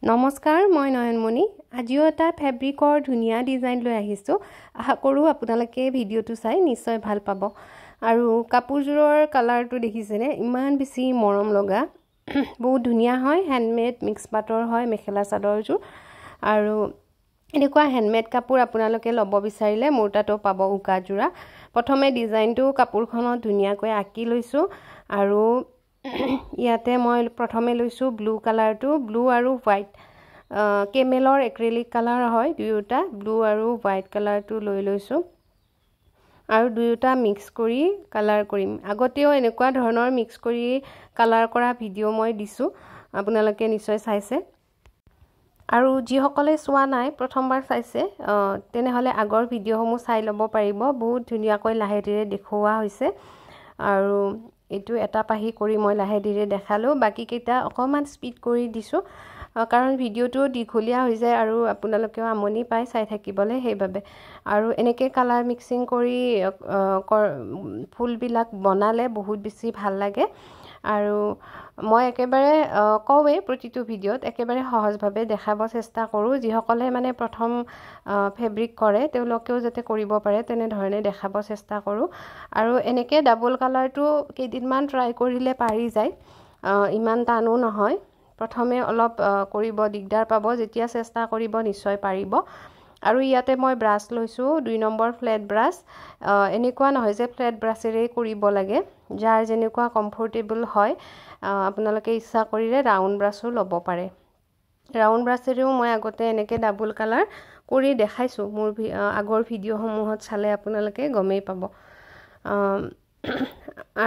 নমস্কাৰ মই নয়নমণি আজিও এটা ফেব্ৰিকৰ ধুনীয়া ডিজাইন লৈ আহিছো আশা কৰো আপোনালোকে ভিডিওটো চাই নিশ্চয় ভাল পাব আৰু কাপোৰজোৰৰ কালাৰটো দেখিছেনে ইমান বেছি মৰম লগা বহুত ধুনীয়া হয় হ্যান্ডমেড মিক্স পাটৰ হয় মেখেলা চাদৰজোৰ আৰু এনেকুৱা হ্যান্ডমেড কাপোৰ আপোনালোকে লব বিচাৰিলে মোৰ তাতো পাব উকাজোৰা প্ৰথমে ডিজাইনটো কাপোৰখনত ধুনীয়াকৈ আঁকি লৈছো আৰু ইয়াতে মই প্ৰথমে লৈছো ব্লু কালাৰটো ব্লু আৰু হোৱাইট কেমেলৰ এক্ৰিলিক কালাৰ হয় দুয়োটা ব্লু আৰু হোৱাইট কালাৰটো লৈ লৈছো আৰু দুয়োটা মিক্স কৰি কালাৰ কৰিম আগতেও এনেকুৱা ধৰণৰ মিক্স কৰি কালাৰ কৰা ভিডিও মই দিছো আপোনালোকে নিশ্চয় চাইছে আৰু যিসকলে চোৱা নাই প্ৰথমবাৰ চাইছে তেনেহলে আগৰ ভিডিওসমূহ চাই লব পাৰিব বহুত ধুনীয়াকৈ লাহে ধীৰে দেখুওৱা হৈছে আৰু এটো এটা পাহি কৰি মই লাহে ধীৰে দেখালো বাকি কেইটা অকমান স্পিড কৰি দিছো কাৰণ ভিডিওটো দীঘলীয়া হৈ যায় আৰু আপোনালোকেও আমনি পাই চাই থাকিবলে হেইবাবে আৰু এনেকে কালাৰ মিক্সিং কৰি ফুলবিলাক বনালে বহুত বেছি ভাল লাগে আৰু মই একেবাৰে কওৱে প্ৰতিটো ভিডিওত একেবাৰে সহজভাৱে দেখাব চেষ্টা কৰো যিসকলে মানে প্ৰথম ফেব্ৰিক কৰে তেওঁলোকেও যাতে কৰিব পাৰে তেনে ধৰণে দেখাব চেষ্টা কৰো আৰু এনেকে ডাবল কালাৰটো কেইদিনমান ট্ৰাই কৰিলে পাৰি যায় ইমান টানো নহয় প্ৰথমে অলপ কৰিব দিগদাৰ পাব যেতিয়া চেষ্টা কৰিব নিশ্চয় পাৰিব আৰু ইয়াতে মই ব্ৰাছ লৈছো 2 নম্বৰ ফ্লেট ব্ৰাছ এনেকুৱা নহয় যে ফ্লেট ব্ৰাছেৰে কৰিব লাগে যাৰ যেনেকুৱা কমফৰ্টেবল হয় আপোনালোকে ইচ্ছা কৰিলে ৰাউন্ড ব্ৰাছো ল'ব পাৰে ৰাউন্ড ব্ৰাছেৰেও মই আগতে এনেকে ডাবল কালাৰ কৰি দেখাইছো মোৰ আগৰ ভিডিওসমূহত চালে আপোনালোকে গমেই পাব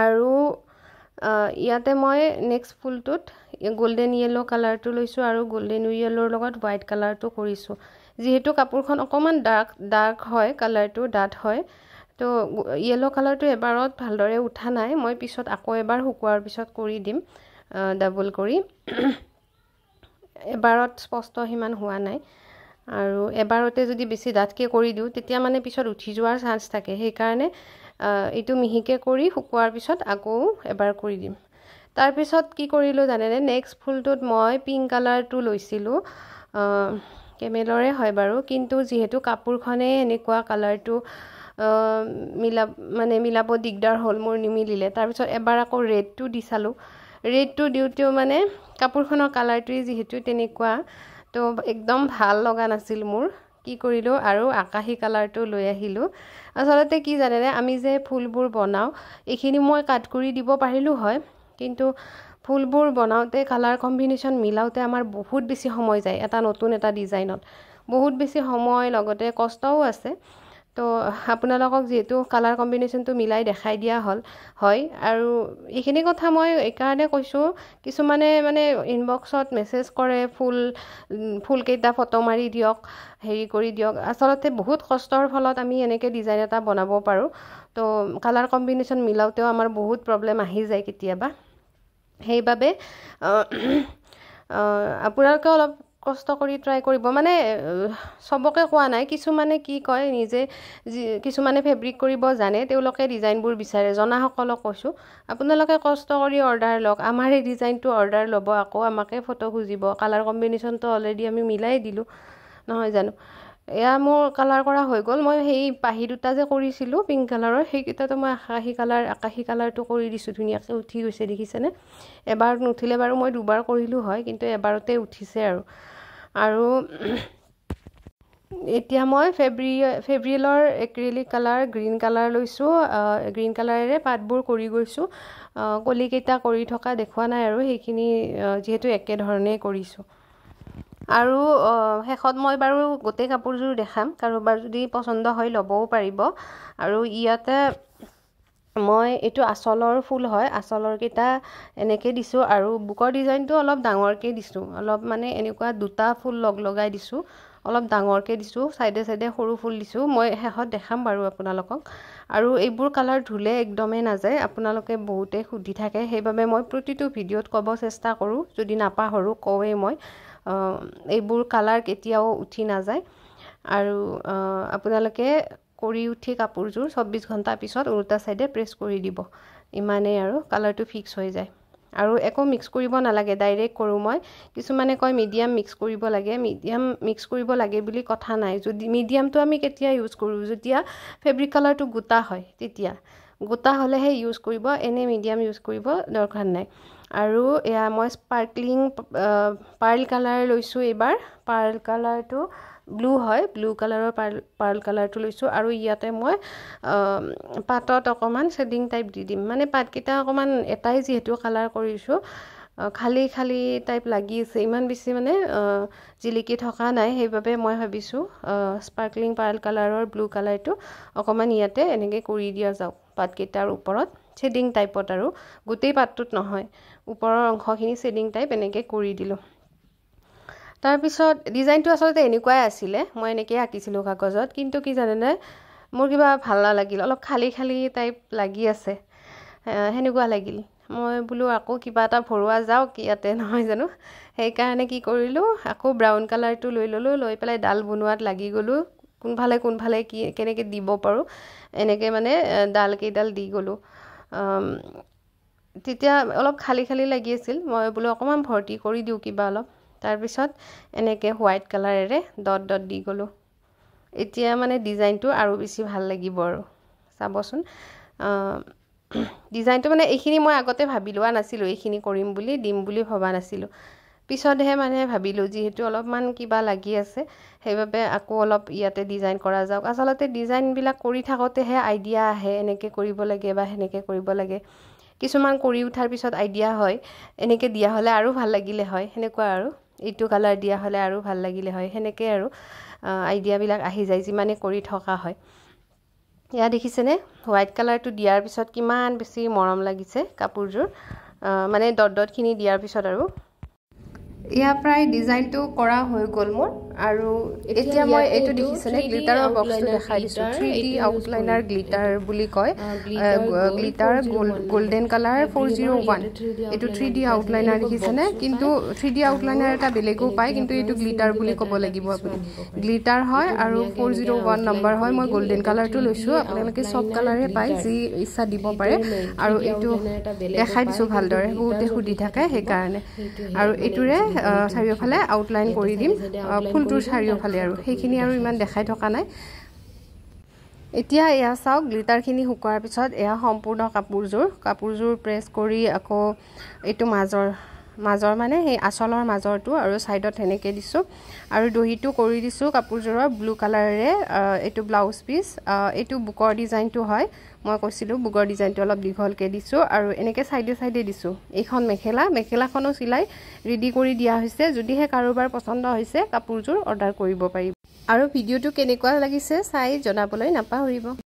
আৰু ইয়াতে মই নেক্সট ফুলটোত গোল্ডেন ইয়েলো কালাৰটো লৈছো আৰু গোল্ডেন ইয়েলোৰ লগত হোৱাইট কালাৰটো কৰিছো যেহেতু কাপোৰখন অকমান ডাৰ্ক হয় কালাৰটো ডাট হয় তো ইয়েলো কালাৰটো এবাৰত ভালদৰে উঠা নাই মই পিছত আকৌ এবাৰ হুকুৱাৰ পিছত কৰি দিম ডাবল কৰি এবাৰত স্পষ্ট হিমান হোৱা নাই আৰু এবাৰতে যদি বেছি ডাটকে কৰি দিও তেতিয়া মানে পিছত উঠি যোৱাৰ চান্স থাকে সেই কাৰণে এটো মিহিকে কৰি হুকুৱাৰ পিছত আকৌ এবাৰ কৰি দিম তাৰ পিছত কি কৰিলো জানেনে নেক্সট ফুলটোত মই পিংক কালাৰটো লৈছিলো কেমেলৰে হয় বাৰু কিন্তু যেহেতু কাপোৰখনে এনেকুৱা কালাৰটো মিলাব দিগদাৰ হল মোৰ নিমিলিলে তাৰ পিছত এবাৰ আকৌ ৰেডটো দিছালো ৰেডটো দিউতেও মানে কাপোৰখনৰ কালাৰটোই যেহেতু তেনেকুৱা তো একদম ভাল লগা নাছিল মোৰ কি কৰিলো আৰু আকাশী কালাৰটো লৈ আহিলো আসলতে কি জানেনে আমি যে ফুলবোৰ বনাও এখিনি মই কাট কৰি দিব পাৰিলো হয় কিন্তু ফুলবোৰ বনাওতে কালাৰ কম্বিনেশন মিলাওতে আমাৰ বহুত বেছি সময় যায় এটা নতুন এটা ডিজাইনত বহুত বেছি সময় লগতে কষ্টও আছে তো আপোনালোকক যেহেতু কালাৰ কম্বিনেশনটো মিলাই দেখাই দিয়া হল হয় আৰু এইখিনি কথা মই একাৰণে কৈছো কিছুমানে মানে ইনবক্সত মেসেজ কৰে ফুল কেইটা ফটো মাৰি দিয়ক হেৰি কৰি দিয়ক আসলতে বহুত কষ্টৰ ফলত আমি এনেকে ডিজাইন এটা বনাব পাৰো তো কালাৰ কম্বিনেশন মিলাওতেও আমাৰ বহুত প্ৰবলেম আহি যায় কেতিয়াবা হেইবাবে আপোনালোকে অলপ কষ্ট কৰি ট্ৰাই কৰিব মানে সবকে কোৱা নাই কিছুমানে কি কয় নিজে কিছুমানে ফেব্ৰিক কৰিব জানে তেওঁলোকে ডিজাইনবোৰ বিচাৰে জনা সকলক কৈছো আপোনালোকে কষ্ট কৰি অৰ্ডাৰ লওক আমাৰ এই ডিজাইনটো অৰ্ডাৰ ল'ব আকৌ আমাকে ফটো খুজিব কালাৰ কম্বিনেশনটো অলৰেডি আমি মিলাই দিলো নহয় জানো এয়া মোৰ কালাৰ কৰা হৈ গল মই হেই পাহি দুটা যে কৰিছিলো পিংক কালাৰৰ হেইকিটাটো মই আকাশী কালাৰটো কৰি দিছো ধুনীয়াকৈ উঠি গৈছে দেখিছেনে এবাৰ নুঠিলে বাৰু মই দুবাৰ কৰিলো হয় কিন্তু এবাৰতে উঠিছে আৰু এতিয়া মই ফেব্ৰিলৰ এক্ৰিলিক কালাৰ গ্ৰীন কালাৰ লৈছো গ্ৰীন কালাৰেৰে পাতবোৰ কৰি গৈছো কলিকেইটা কৰি থকা দেখুৱা নাই আৰু হেখিনি যেহেতু একে ধৰণে কৰিছো আৰু হেখত মই বাৰু গোটে কাপোৰজোৰ দেখাম কাৰোবাৰ যদি পছন্দ হয় লবও পাৰিব আৰু ইয়াতে মই এটো আসলৰ ফুল হয় আসলৰ কেইটা এনেকে দিছো আৰু বুকৰ ডিজাইনটো অলপ ডাঙৰকে দিছো অলপ মানে এনেকুৱা দুটা ফুল লগাই দিছো অলপ ডাঙৰকে দিছো সাইডে সাইডে সৰু ফুল দিছো মই হেখত দেখাম বাৰু আপোনালোকক আৰু এইবোৰ কালাৰ ধুলে একদমে নাযায় আপোনালোকে বহুতে খুদি থাকে হেইবাবে মই প্ৰতিটো ভিডিওত ক'ব চেষ্টা কৰো যদি নাপাহৰো কওৱে মই এইবোৰ কালাৰ কেতিয়াও উঠি নাযায় আৰু আপোনালোকে কৰি উঠি কাপোৰজোৰ 24 ঘণ্টা পিছত উল্টা সাইডে প্ৰেছ কৰি দিব ইমানে আৰু কালাৰটো ফিক্স হৈ যায় আৰু একো মিক্স কৰিব নালাগে, ডাইৰেক্ট কৰোঁ মই। কিছুমানে কয় মিডিয়াম মিক্স কৰিব লাগে, মিডিয়াম মিক্স কৰিব লাগে বুলি কথা নাই। যদি মিডিয়ামটো আমি কেতিয়া ইউজ কৰোঁ, যেতিয়া ফেব্ৰিক কালাৰটো গোটা হয়, তেতিয়া গোটা হ'লেহে ইউজ কৰিব, এনে মিডিয়াম ইউজ কৰিব দৰকাৰ নাই। আৰু এয়া মই স্পাৰ্কলিং পাৰ্ল কালাৰ লৈছোঁ এইবাৰ। পাৰ্ল কালাৰটো ব্লু হয়, ব্লু কালাৰৰ পাৰ্ল কালাৰটো লৈছোঁ। আৰু ইয়াতে মই পাতত অকণমান শেডিং টাইপ দি দিম, মানে পাতকেইটা অকণমান এটাই যিহেতু কালাৰ কৰিছোঁ, খালী খালী টাইপ লাগি আছে, ইমান বেছি মানে জিলিকি থকা নাই। সেইবাবে মই ভাবিছোঁ স্পাৰ্কলিং পাৰ্ল কালাৰৰ ব্লু কালাৰটো অকণমান ইয়াতে এনেকৈ কৰি দিয়া যাওক পাতকেইটাৰ ওপৰত, শেডিং টাইপত, আৰু গোটেই পাতটোত নহয়, ওপৰৰ অংশখিনি শেডিং টাইপ এনেকৈ কৰি দিলোঁ। তাৰপিছত ডিজাইনটো আচলতে এনেকুৱাই আছিলে, মই এনেকৈ আঁকিছিলোঁ কাগজত, কিন্তু কি জানেনে, মোৰ কিবা ভাল নালাগিল, অলপ খালী খালী টাইপ লাগি আছে, সেনেকুৱা লাগিল। মই বোলো আকৌ কিবা এটা ভৰোৱা যাওক ইয়াতে, নহয় জানো। সেইকাৰণে কি কৰিলোঁ, আকৌ ব্ৰাউন কালাৰটো লৈ ল'লোঁ, লৈ পেলাই ডাল বনোৱাত লাগি গ'লোঁ, কোনফালে কি কেনেকৈ দিব পাৰোঁ, এনেকৈ মানে ডালকেইডাল দি গ'লোঁ। তেতিয়া অলপ খালী খালী লাগি আছিল, মই বোলো অকণমান ভৰ্তি কৰি দিওঁ কিবা অলপ। তাৰপিছত এনেকৈ হোৱাইট কালাৰেৰে ডট ডট দি গ'লোঁ। এতিয়া মানে ডিজাইনটো আৰু বেছি ভাল লাগিব আৰু চাবচোন। ডিজাইনটো মানে এইখিনি মই আগতে ভাবি লোৱা নাছিলোঁ, এইখিনি কৰিম বুলি, দিম বুলি ভবা নাছিলোঁ। পিছতহে মানে ভাবিলোঁ, যিহেতু অলপমান কিবা লাগি আছে, সেইবাবে আকৌ অলপ ইয়াতে ডিজাইন কৰা যাওক। আচলতে ডিজাইনবিলাক কৰি থাকোঁতেহে আইডিয়া আহে, এনেকৈ কৰিব লাগে বা সেনেকৈ কৰিব লাগে। কিছুমান কৰি উঠাৰ পিছত আইডিয়া হয়, এনেকৈ দিয়া হ'লে আৰু ভাল লাগিলে হয়, সেনেকুৱা আৰু এইটো কালাৰ দিয়া হ'লে আৰু ভাল লাগিলে হয়, সেনেকৈ আৰু আইডিয়াবিলাক আহি যায় যিমানে কৰি থকা হয়। এয়া দেখিছেনে, হোৱাইট কালাৰটো দিয়াৰ পিছত কিমান বেছি মৰম লাগিছে কাপোৰযোৰ, মানে ডট ডটখিনি দিয়াৰ পিছত। আৰু এয়া প্ৰায় ডিজাইনটো কৰা হৈ গ'ল মোৰ। আৰু এতিয়া মই এইটো দেখিছেনে, গ্লিটাৰৰ বক্সটো দেখাই দিছোঁ, 3D আউটলাইনাৰ গ্লিটাৰ বুলি কয়, গ্লিটাৰ গোল্ডেন কালাৰ 401, এইটো 3D আউটলাইনাৰ দেখিছেনে। কিন্তু 3D আউটলাইনাৰ এটা বেলেগো পায়, কিন্তু এইটো গ্লিটাৰ বুলি ক'ব লাগিব আপুনি। গ্লিটাৰ হয় আৰু 401 নম্বৰ হয়। মই গোল্ডেন কালাৰটো লৈছোঁ, আপোনালোকে চব কালাৰে পায়, যি ইচ্ছা দিব পাৰে। আৰু এইটো দেখাই দিছোঁ ভালদৰে, বহুতে সুধি থাকে সেইকাৰণে। আৰু এইটোৰে চাৰিওফালে আউটলাইন কৰি দিম, ফুলটোৰ চাৰিওফালে, আৰু সেইখিনি আৰু ইমান দেখাই থকা নাই। এতিয়া এয়া চাওক, গ্লিটাৰখিনি শুকোৱাৰ পিছত এয়া সম্পূৰ্ণ কাপোৰযোৰ প্ৰেছ কৰি আকৌ এইটো মাজৰ মানে সেই আঁচলৰ মাজৰটো আৰু ছাইডত সেনেকৈ দিছোঁ। আৰু দহিটো কৰি দিছোঁ কাপোৰযোৰৰ ব্লু কালাৰেৰে। এইটো ব্লাউজ পিচ, এইটো বুকৰ ডিজাইনটো হয়, মই কৈছিলোঁ বুকৰ ডিজাইনটো অলপ দীঘলকৈ দিছোঁ, আৰু এনেকৈ চাইডে চাইডে দিছোঁ। এইখন মেখেলাখনো চিলাই ৰেডি কৰি দিয়া হৈছে। যদিহে কাৰোবাৰ পচন্দ হৈছে কাপোৰযোৰ অৰ্ডাৰ কৰিব পাৰিব। আৰু ভিডিঅ'টো কেনেকুৱা লাগিছে চাই জনাবলৈ নাপাহৰিব।